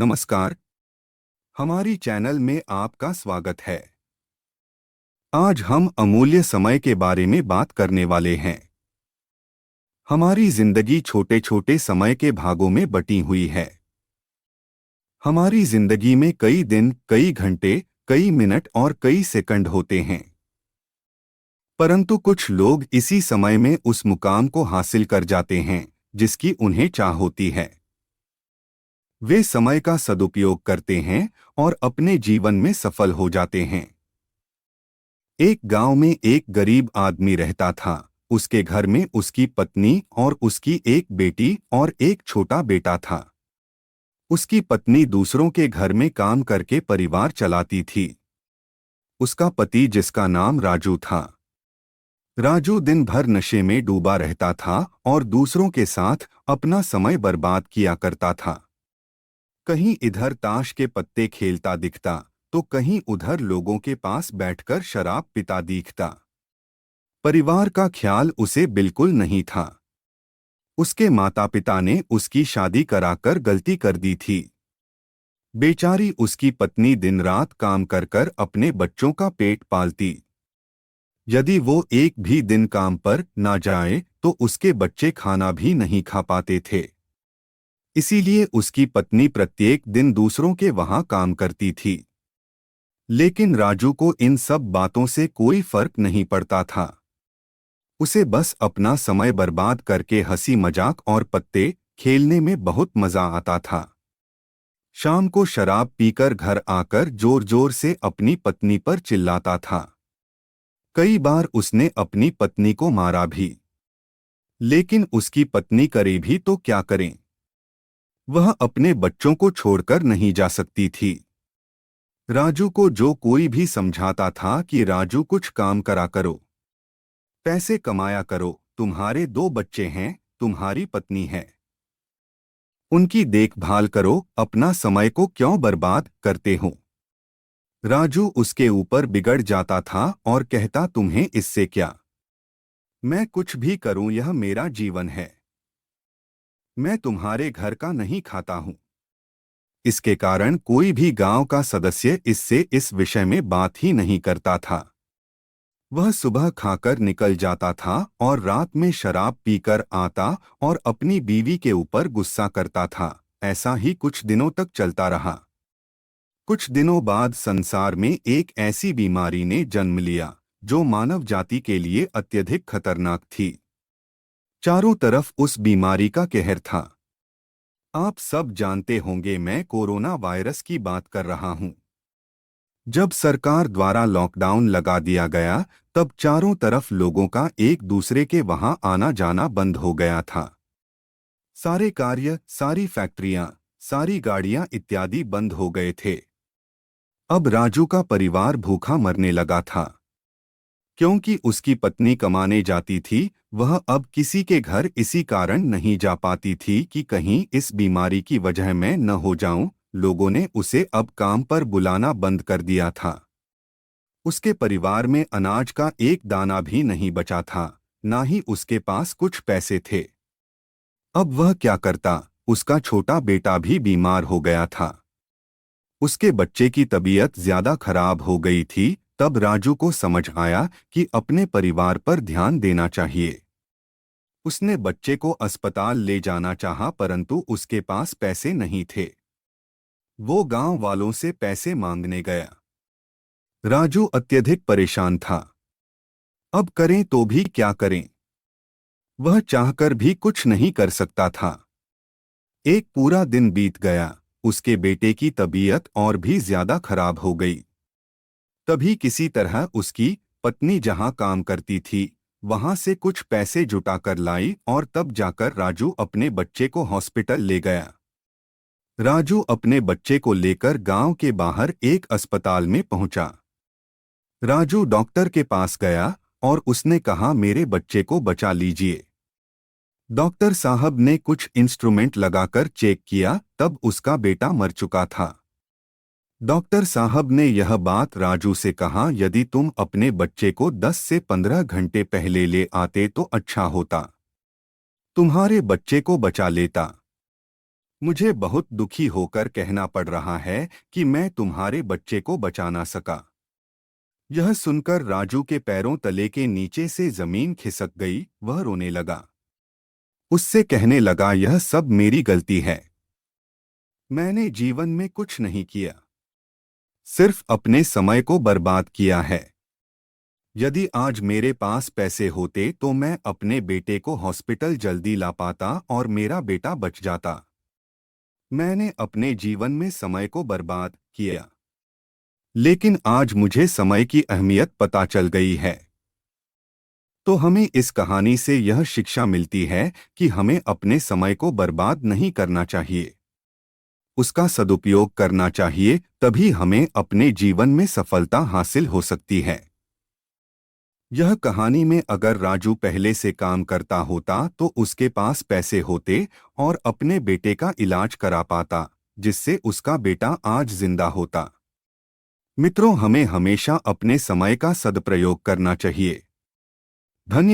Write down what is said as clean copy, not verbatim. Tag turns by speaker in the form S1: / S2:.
S1: नमस्कार। हमारी चैनल में आपका स्वागत है। आज हम अमूल्य समय के बारे में बात करने वाले हैं। हमारी जिंदगी छोटे छोटे समय के भागों में बटी हुई है। हमारी जिंदगी में कई दिन, कई घंटे, कई मिनट और कई सेकंड होते हैं। परंतु कुछ लोग इसी समय में उस मुकाम को हासिल कर जाते हैं जिसकी उन्हें चाह होती है। वे समय का सदुपयोग करते हैं और अपने जीवन में सफल हो जाते हैं। एक गांव में एक गरीब आदमी रहता था। उसके घर में उसकी पत्नी और उसकी एक बेटी और एक छोटा बेटा था। उसकी पत्नी दूसरों के घर में काम करके परिवार चलाती थी। उसका पति, जिसका नाम राजू था, राजू दिन भर नशे में डूबा रहता था और दूसरों के साथ अपना समय बर्बाद किया करता था। कहीं इधर ताश के पत्ते खेलता दिखता तो कहीं उधर लोगों के पास बैठकर शराब पीता दिखता। परिवार का ख्याल उसे बिल्कुल नहीं था। उसके माता पिता ने उसकी शादी कराकर गलती कर दी थी। बेचारी उसकी पत्नी दिन रात काम कर कर अपने बच्चों का पेट पालती। यदि वो एक भी दिन काम पर ना जाए तो उसके बच्चे खाना भी नहीं खा पाते थे। इसीलिए उसकी पत्नी प्रत्येक दिन दूसरों के वहां काम करती थी। लेकिन राजू को इन सब बातों से कोई फर्क नहीं पड़ता था। उसे बस अपना समय बर्बाद करके हंसी मजाक और पत्ते खेलने में बहुत मजा आता था। शाम को शराब पीकर घर आकर जोर जोर से अपनी पत्नी पर चिल्लाता था। कई बार उसने अपनी पत्नी को मारा भी। लेकिन उसकी पत्नी करे भी तो क्या करें? वह अपने बच्चों को छोड़कर नहीं जा सकती थी। राजू को जो कोई भी समझाता था कि राजू कुछ काम करा करो, पैसे कमाया करो, तुम्हारे 2 बच्चे हैं, तुम्हारी पत्नी है, उनकी देखभाल करो, अपना समय को क्यों बर्बाद करते हो? राजू उसके ऊपर बिगड़ जाता था और कहता, तुम्हें इससे क्या? मैं कुछ भी करूं, यह मेरा जीवन है। मैं तुम्हारे घर का नहीं खाता हूं। इसके कारण कोई भी गांव का सदस्य इससे इस विषय में बात ही नहीं करता था। वह सुबह खाकर निकल जाता था और रात में शराब पीकर आता और अपनी बीवी के ऊपर गुस्सा करता था। ऐसा ही कुछ दिनों तक चलता रहा। कुछ दिनों बाद संसार में एक ऐसी बीमारी ने जन्म लिया जो मानव जाति के लिए अत्यधिक खतरनाक थी। चारों तरफ उस बीमारी का कहर था। आप सब जानते होंगे, मैं कोरोना वायरस की बात कर रहा हूं। जब सरकार द्वारा लॉकडाउन लगा दिया गया तब चारों तरफ लोगों का एक दूसरे के वहां आना जाना बंद हो गया था। सारे कार्य, सारी फैक्ट्रियां, सारी गाड़ियां इत्यादि बंद हो गए थे। अब राजू का परिवार भूखा मरने लगा था। क्योंकि उसकी पत्नी कमाने जाती थी, वह अब किसी के घर इसी कारण नहीं जा पाती थी कि कहीं इस बीमारी की वजह मैं न हो जाऊं। लोगों ने उसे अब काम पर बुलाना बंद कर दिया था। उसके परिवार में अनाज का एक दाना भी नहीं बचा था, ना ही उसके पास कुछ पैसे थे। अब वह क्या करता? उसका छोटा बेटा भी बीमार हो गया था। उसके बच्चे की तबीयत ज्यादा खराब हो गई थी। तब राजू को समझ आया कि अपने परिवार पर ध्यान देना चाहिए। उसने बच्चे को अस्पताल ले जाना चाहा, परंतु उसके पास पैसे नहीं थे। वो गांव वालों से पैसे मांगने गया। राजू अत्यधिक परेशान था। अब करें तो भी क्या करें? वह चाहकर भी कुछ नहीं कर सकता था। एक पूरा दिन बीत गया। उसके बेटे की तबीयत और भी ज्यादा खराब हो गई। तभी किसी तरह उसकी पत्नी जहां काम करती थी वहां से कुछ पैसे जुटाकर लाई और तब जाकर राजू अपने बच्चे को हॉस्पिटल ले गया। राजू अपने बच्चे को लेकर गांव के बाहर एक अस्पताल में पहुंचा। राजू डॉक्टर के पास गया और उसने कहा, मेरे बच्चे को बचा लीजिए। डॉक्टर साहब ने कुछ इंस्ट्रूमेंट लगाकर चेक किया, तब उसका बेटा मर चुका था। डॉक्टर साहब ने यह बात राजू से कहा, यदि तुम अपने बच्चे को 10 से 15 घंटे पहले ले आते तो अच्छा होता। तुम्हारे बच्चे को बचा लेता। मुझे बहुत दुखी होकर कहना पड़ रहा है कि मैं तुम्हारे बच्चे को बचा ना सका। यह सुनकर राजू के पैरों तले के नीचे से जमीन खिसक गई। वह रोने लगा। उससे कहने लगा, यह सब मेरी गलती है। मैंने जीवन में कुछ नहीं किया, सिर्फ अपने समय को बर्बाद किया है। यदि आज मेरे पास पैसे होते तो मैं अपने बेटे को हॉस्पिटल जल्दी ला पाता और मेरा बेटा बच जाता। मैंने अपने जीवन में समय को बर्बाद किया, लेकिन आज मुझे समय की अहमियत पता चल गई है। तो हमें इस कहानी से यह शिक्षा मिलती है कि हमें अपने समय को बर्बाद नहीं करना चाहिए, उसका सदुपयोग करना चाहिए, तभी हमें अपने जीवन में सफलता हासिल हो सकती है। यह कहानी में अगर राजू पहले से काम करता होता तो उसके पास पैसे होते और अपने बेटे का इलाज करा पाता, जिससे उसका बेटा आज जिंदा होता। मित्रों, हमें हमेशा अपने समय का सदुपयोग करना चाहिए। धन्यवाद।